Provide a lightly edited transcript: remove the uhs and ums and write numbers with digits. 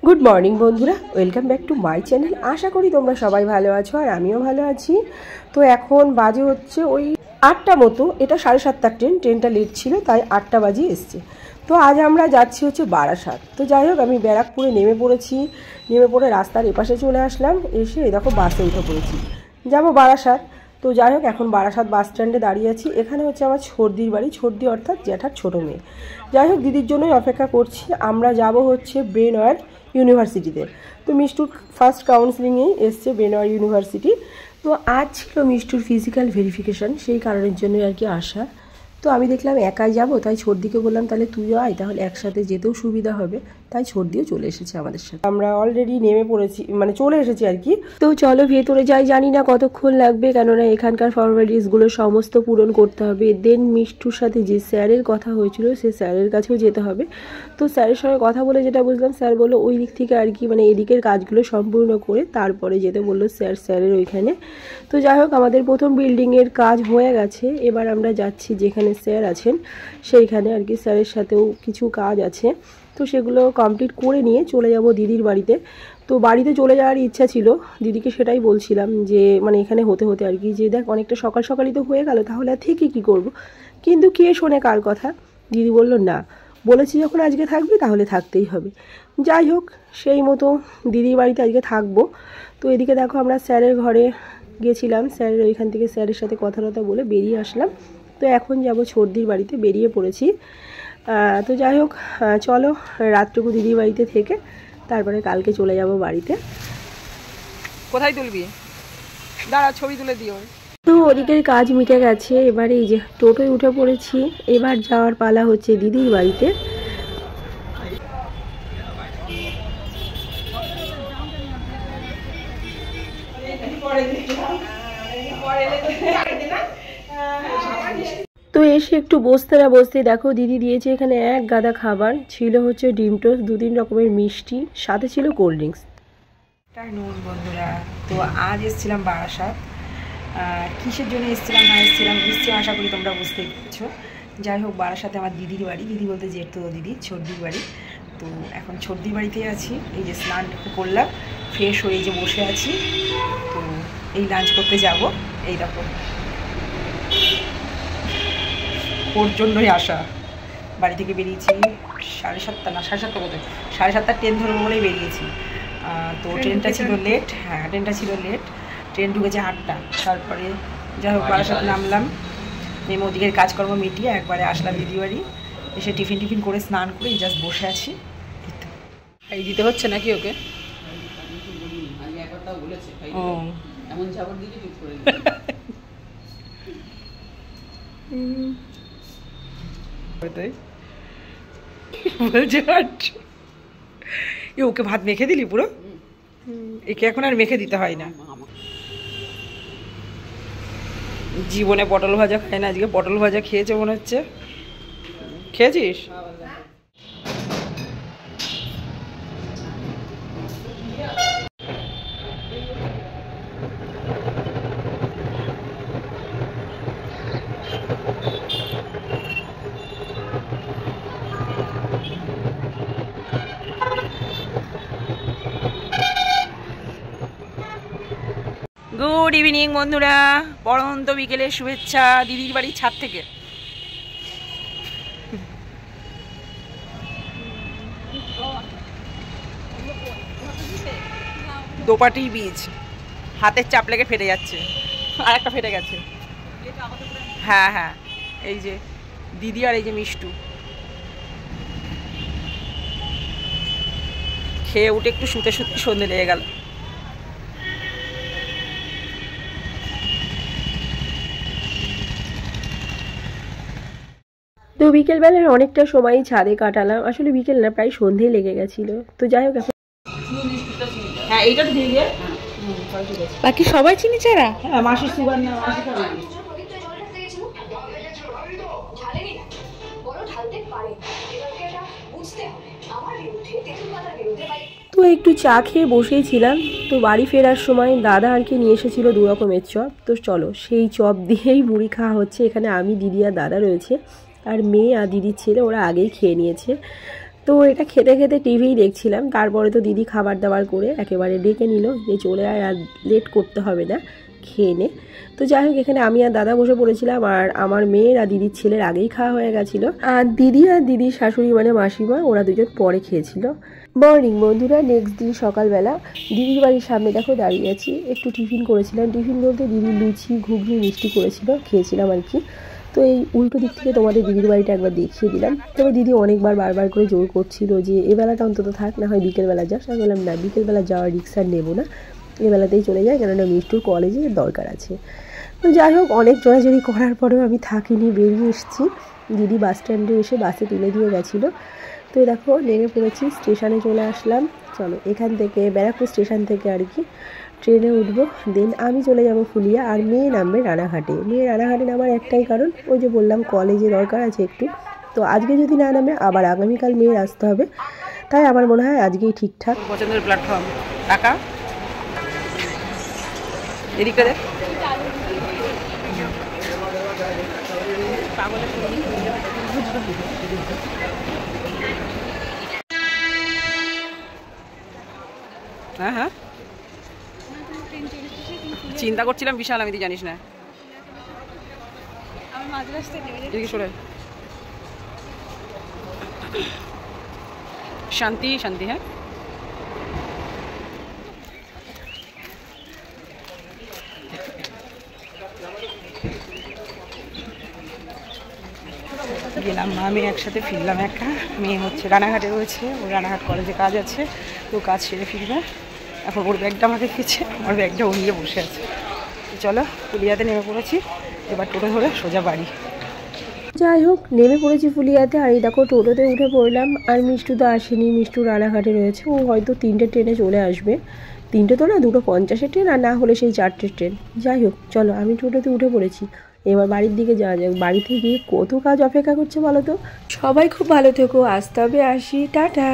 Good morning बंधुरा welcome back to my channel. आशा करी तुम्हारा सबाई भालो आछो और आमिओ भालो आछि। तो एखन बाजे होच्छे ओई 8टा मतो, एटा 7:30 ट्रेनटा लेट छिलो ताई 8टा बाजे एसेছে। तो आज আমরা যাচ্ছি হচ্ছে বারাসাত। তো যাই হোক আমি ব্যারাকপুরে নেমে পড়েছি, নেমে পড়ে রাস্তার এপাশে চলে আসলাম, এসে এই দেখো বাসে উঠে পড়েছি, যাব বারাসাত। তো যাই হোক এখন বারাসাত বাস স্ট্যান্ডে দাঁড়িয়ে আছি। এখানে হচ্ছে আমার ছর্দির বাড়ি, ছর্দি অর্থাৎ জ্যাঠার ছোটো মেয়ে। যাই হোক দিদির জন্যই অপেক্ষা করছি। আমরা যাব হচ্ছে ব্রেনওয়্যার ইউনিভার্সিটিতে। তো মিষ্টুর ফার্স্ট কাউন্সিলিংয়েই এসছে ব্রেনওয়্যার ইউনিভার্সিটি। তো আজ ছিল মিষ্টুর ফিজিক্যাল ভেরিফিকেশান, সেই কারণের জন্যই আর কি আসা। তো আমি দেখলাম একাই যাব, তাই ছর্দিকে বললাম তাহলে তুইও আয়, তাহলে একসাথে যেতেও সুবিধা হবে। তাই ছর্দিও চলে এসেছে আমাদের সাথে। আমরা অলরেডি নেমে পড়েছি, মানে চলে এসেছি আর কি। তো চলো ভেতরে যাই, জানি না কতক্ষণ লাগবে, কেননা এখানকার ফর্মালিটিসগুলো সমস্ত পূরণ করতে হবে। দেন মিষ্টুর সাথে যে স্যারের কথা হয়েছিল সে স্যারের কাছেও যেতে হবে। তো স্যারের সঙ্গে কথা বলে যেটা বুঝলাম, স্যার বললো ওই দিক থেকে আর কি, মানে এদিকের কাজগুলো সম্পূর্ণ করে তারপরে যেতে বললো স্যারের ওইখানে। তো যাই হোক আমাদের প্রথম বিল্ডিংয়ের কাজ হয়ে গেছে, এবার আমরা যাচ্ছি যেখানে স্যার আছেন সেইখানে আর কি। স্যারের সাথেও কিছু কাজ আছে, তো সেগুলো কমপ্লিট করে নিয়ে চলে যাব দিদির বাড়িতে। তো বাড়িতে চলে যাওয়ার ইচ্ছা ছিল, দিদিকে সেটাই বলছিলাম যে মানে এখানে হতে হতে আর কি, যে দেখ অনেকটা সকাল সকালই তো হয়ে গেল, তাহলে আর থেকে কী করব। কিন্তু কে শোনে কার কথা। দিদি বলল না, বলেছি যখন আজকে থাকবি তাহলে থাকতেই হবে। যাই হোক সেই মতো দিদির বাড়িতে আজকে থাকবো। তো এদিকে দেখো আমরা স্যারের ঘরে গেছিলাম, স্যারের ওইখান থেকে স্যারের সাথে কথা বলে বেরিয়ে আসলাম। তো এখন যাব ছর্দির বাড়িতে, বেরিয়ে পড়েছি। তো যাই হোক চলো রাতটুকু দিদির বাড়িতে থেকে তারপরে কালকে চলে যাব বাড়িতে। কোথায় তুলবি? দাঁড়া ছবি তুলে দিও। তো ওদিকের কাজ মিটে গেছে, এবারে এই যে টোটোয় উঠে পড়েছি। এবার যাওয়ার পালা হচ্ছে দিদির বাড়িতে। তো এসে একটু বসতে দেখো দিদি দিয়েছে এখানে এক গাদা খাবার। ছিল হচ্ছে ডিম টোস্ট, 2-3 রকমের মিষ্টি, সাথে ছিল কোল্ড ড্রিঙ্কস। বন্ধুরা তো আজ এসেছিলাম বারাসাত। কিসের জন্য এসেছিলাম না এসেছিলাম নিশ্চয়ই আশা করি তোমরা বুঝতেই পারছো। যাই হোক বারাসাতে আমার দিদির বাড়ি, দিদি বলতে যেহেতু দিদি ছর্দির বাড়ি। তো এখন ছর্দির বাড়িতে আছি। এই যে স্নানটুকু করলাম, ফ্রেশ হয়ে যে বসে আছি। তো এই লাঞ্চ করতে যাব। এই দেখো ওর জন্যই আসা। বাড়ি থেকে বেরিয়েছি 7:30, না 7:30 কোথায়, 7:30 ট্রেন ধরবো বলেই বেরিয়েছি। তো ট্রেনটা ছিল লেট, হ্যাঁ ট্রেনটা ছিল লেট, ট্রেন ঢুকেছে 8টা। তারপরে যাই হোক বারাসাত নামলাম, নেমে ওদিকের কাজকর্ম মিটিয়ে একবারে আসলাম দিদি বাড়ি। এসে টিফিন করে স্নান করে জাস্ট বসে আছি। এই দিতে হচ্ছে নাকি ওকে? ও এমন ঝাপড় দিকে চুপ করে ওকে ভাত মেখে দিলি পুরো? একে এখন আর মেখে দিতে হয় না। জীবনে পটল ভাজা খায় না, আজকে পটল ভাজা খেয়েছে মনে হচ্ছে। খেয়েছিস? গুড ইভিনিং বন্ধুরা, পড়ন্ত বিকেলের শুভেচ্ছা দিদির বাড়ির ছাদ থেকে। দোপাটি বীজ হাতের চাপ লেগে ফেটে যাচ্ছে, আর একটা ফেটে গেছে। হ্যাঁ হ্যাঁ এই যে দিদি আর এই যে মিষ্টু খেয়ে উঠে একটু শুতে সন্ধে লেগে গেল। তো বিকেলবেলার অনেকটা সময় ছাদে কাটালাম, আসলে বিকেল না প্রায় সন্ধে লেগে গেছিল। তো যাই হোক এখন হ্যাঁ এইটা দিয়ে দিয়ে বাকি সবাই চিনি চারা। হ্যাঁ মাসির সুগার না, মাসি খাবে। তো তো একটু চা খেয়ে বসেইছিলাম। তো বাড়ি ফেরার সময় দাদা আর কি নিয়ে এসেছিলো 2 রকমের চপ। তো চলো সেই চপ দিয়েই মুড়ি খাওয়া হচ্ছে। এখানে আমি, দিদি আর দাদা রয়েছে, আর মেয়ে আর দিদির ছেলে ওরা আগেই খেয়ে নিয়েছে। তো এটা খেতে খেতে টিভিই দেখছিলাম। তারপরে তো দিদি খাবার দাবার করে একেবারে ডেকে নিল যে চলে আয়, আর লেট করতে হবে না, খেয়ে নে। তো যাই হোক, এখানে আমি আর দাদা বসে পড়েছিলাম, আর আমার মেয়ের আর দিদির ছেলের আগেই খাওয়া হয়ে গেছিলো। আর দিদি আর দিদির শাশুড়ি মানে মাসিমা, ওরা দুজন পরে খেয়েছিল। মর্নিং বন্ধুরা, নেক্সট দিন সকালবেলা দিদির বাড়ির সামনে দেখো দাঁড়িয়ে আছি। একটু টিফিন করেছিলাম, টিফিন বলতে দিদি লুচি, ঘুগনি, মিষ্টি করেছিল, খেয়েছিলাম আর কি। তো এই উল্টো দিক থেকে তোমাদের দিদির বাড়িটা একবার দেখিয়ে দিলাম। তবে দিদি অনেকবার বারবার করে জোর করছিল যে এবেলাটা অন্তত থাক, না হয় বিকেলবেলা যাস। আমি বললাম না, বিকেলবেলা যাওয়ার রিক্সা নেবো না, এবেলাতেই চলে যায়, কেননা মিষ্টুর কলেজে দরকার আছে। তো যাই হোক, অনেক জোরাজোরি করার পরেও আমি থাকিনি, বেরিয়ে এসেছি। দিদি বাস স্ট্যান্ডে এসে বাসে তুলে দিয়ে গেছিলো। তো দেখো নেমে পড়েছি, স্টেশনে চলে আসলাম। চলো এখান থেকে ব্যারাকপুর স্টেশন থেকে আর কি ট্রেনে উঠবো, দেন আমি চলে যাব ফুলিয়া, আর মেয়ে নামবে রানাঘাটে। মেয়ে রানাঘাটে নামার একটাই কারণ, ওই যে বললাম কলেজে দরকার আছে একটু। তো আজকে যদি না নামে আবার আগামীকাল মেয়ের আসতে হবে, তাই আমার মনে হয় আজকেই ঠিকঠাক। পছন্দের প্ল্যাটফর্ম টাকা এদিকে দেখ। হ্যাঁ হ্যাঁ, চিন্তা করছিলাম বিশাল, আমি তুই জানিস না। শান্তি শান্তি। হ্যাঁ, গেলাম আমি একসাথে, ফিরলাম একা। মেয়ে হচ্ছে রানাঘাটে রয়েছে, ওর রানাঘাট কলেজে কাজ আছে, তো কাজ সেরে ফিরবে। এখন ওর ব্যাগটা আমাকে দিচ্ছে, আমার ব্যাগটা ও নিয়ে বসে আছে। চলো ফুলিয়াতে নেমে পড়েছি, এবার টোটো ধরে সোজা বাড়ি। যাই হোক, নেমে পড়েছি ফুলিয়াতে, আর এই দেখো টোটোতে উঠে পড়লাম। আর মিষ্টু তো আসেনি, মিষ্টু রানাঘাটে রয়েছে, ও হয়তো 3টে ট্রেনে চলে আসবে। 3টে তো না, 2:50 ট্রেন, আর না হলে সেই 4টে ট্রেন। যাই হোক চলো, আমি টোটোতে উঠে পড়েছি, এবার বাড়ির দিকে যাওয়া যাক। বাড়িতে গিয়ে কত কাজ অপেক্ষা করছে বলো তো। সবাই খুব ভালো থেকো, আসতে হবে, আসি, টাটা।